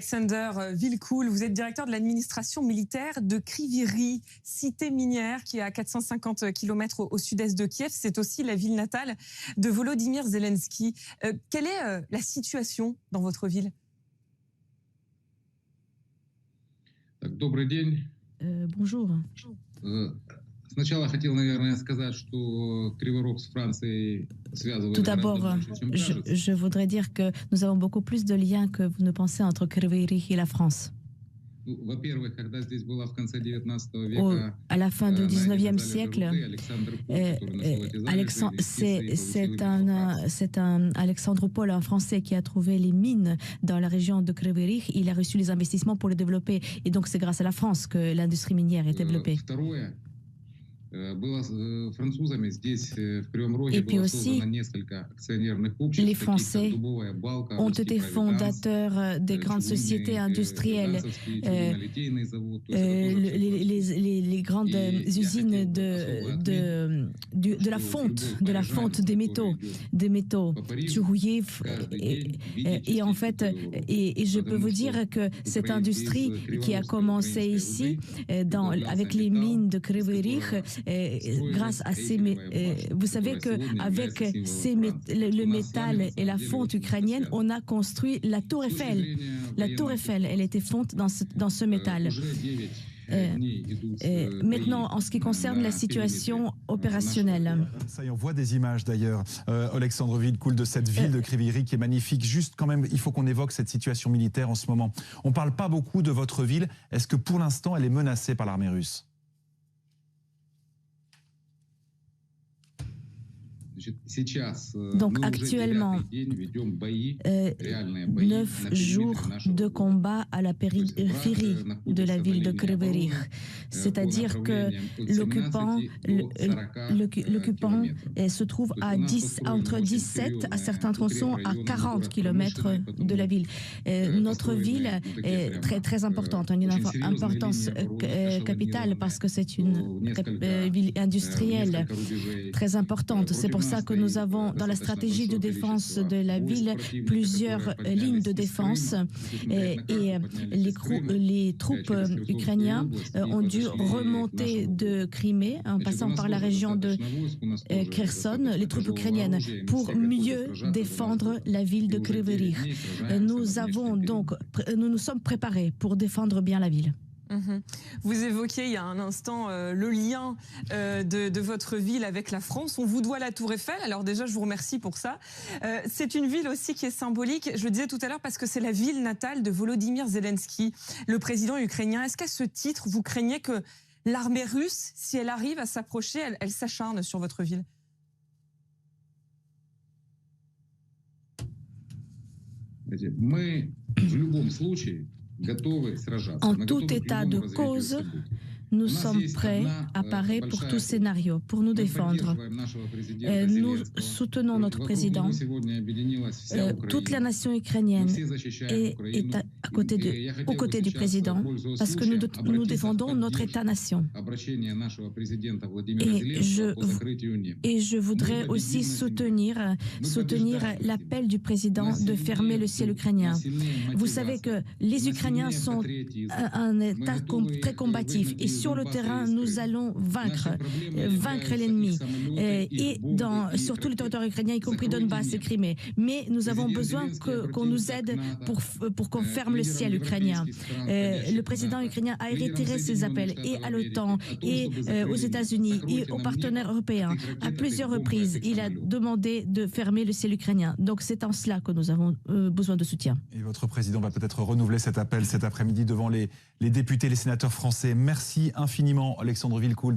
Alexander Villekoul, vous êtes directeur de l'administration militaire de Kryvyi Rih, cité minière qui est à 450 km au sud-est de Kiev. C'est aussi la ville natale de Volodymyr Zelensky. Quelle est la situation dans votre ville? Bonjour. Tout d'abord, je voudrais dire que nous avons beaucoup plus de liens que vous ne pensez entre Kryvyi Rih et la France. À la fin du 19e siècle, c'est un Alexandropol, un Français, qui a trouvé les mines dans la région de Kryvyi Rih. Il a reçu les investissements pour les développer. Et donc, c'est grâce à la France que l'industrie minière est développée. Et puis aussi, les Français ont été fondateurs des grandes sociétés industrielles, les grandes usines de la fonte des métaux, Tchourouïev. Et en fait, et je peux vous dire que cette industrie qui a commencé ici, avec les mines de Kryvyi Rih, grâce à ces, vous savez qu'avec le métal et la fonte ukrainienne, on a construit la Tour Eiffel. La Tour Eiffel, elle était fonte dans ce métal. Maintenant, en ce qui concerne la situation opérationnelle. Ça y est, on voit des images d'ailleurs, Alexandre Villekoul, de cette ville de Kryvyi Rih qui est magnifique. Juste quand même, il faut qu'on évoque cette situation militaire en ce moment. On ne parle pas beaucoup de votre ville. Est-ce que pour l'instant, elle est menacée par l'armée russe ? Donc actuellement, 9 jours de combat à la périphérie de la ville de Kryvyi Rih. C'est-à-dire que l'occupant se trouve entre 17 à certains tronçons à 40 km de la ville. Notre ville est très, très importante, une importance capitale parce que c'est une ville industrielle très importante. C'est pour ça que nous avons dans la stratégie de défense de la ville plusieurs lignes de défense et les troupes ukrainiennes ont dû remonter de Crimée en passant par la région de Kherson, les troupes ukrainiennes, pour mieux défendre la ville de Kryvyi Rih. Nous nous sommes préparés pour défendre bien la ville. Vous évoquiez il y a un instant le lien de votre ville avec la France. On vous doit la Tour Eiffel. Alors déjà, je vous remercie pour ça. C'est une ville aussi qui est symbolique. Je le disais tout à l'heure parce que c'est la ville natale de Volodymyr Zelensky, le président ukrainien. Est-ce qu'à ce titre, vous craignez que l'armée russe, si elle arrive à s'approcher, elle s'acharne sur votre ville? En tout état de cause, nous sommes prêts à parer pour tout scénario, pour nous défendre. Nous soutenons notre président. Toute la nation ukrainienne est aux côtés du président parce que nous défendons notre État-nation. Et je voudrais aussi soutenir l'appel du président de fermer le ciel ukrainien. Vous savez que les Ukrainiens sont un État très combatif et sur le terrain, nous allons vaincre l'ennemi sur tout le territoire ukrainien, y compris Donbass et Crimée. Mais nous avons besoin qu'on nous aide pour qu'on ferme le ciel ukrainien. Le président ukrainien a retiré ses appels et à l'OTAN et aux États-Unis et aux partenaires européens. À plusieurs reprises, il a demandé de fermer le ciel ukrainien. Donc c'est en cela que nous avons besoin de soutien. Et votre président va peut-être renouveler cet appel cet après-midi devant les députés, les sénateurs français. Merci infiniment, Alexandre Villekoul.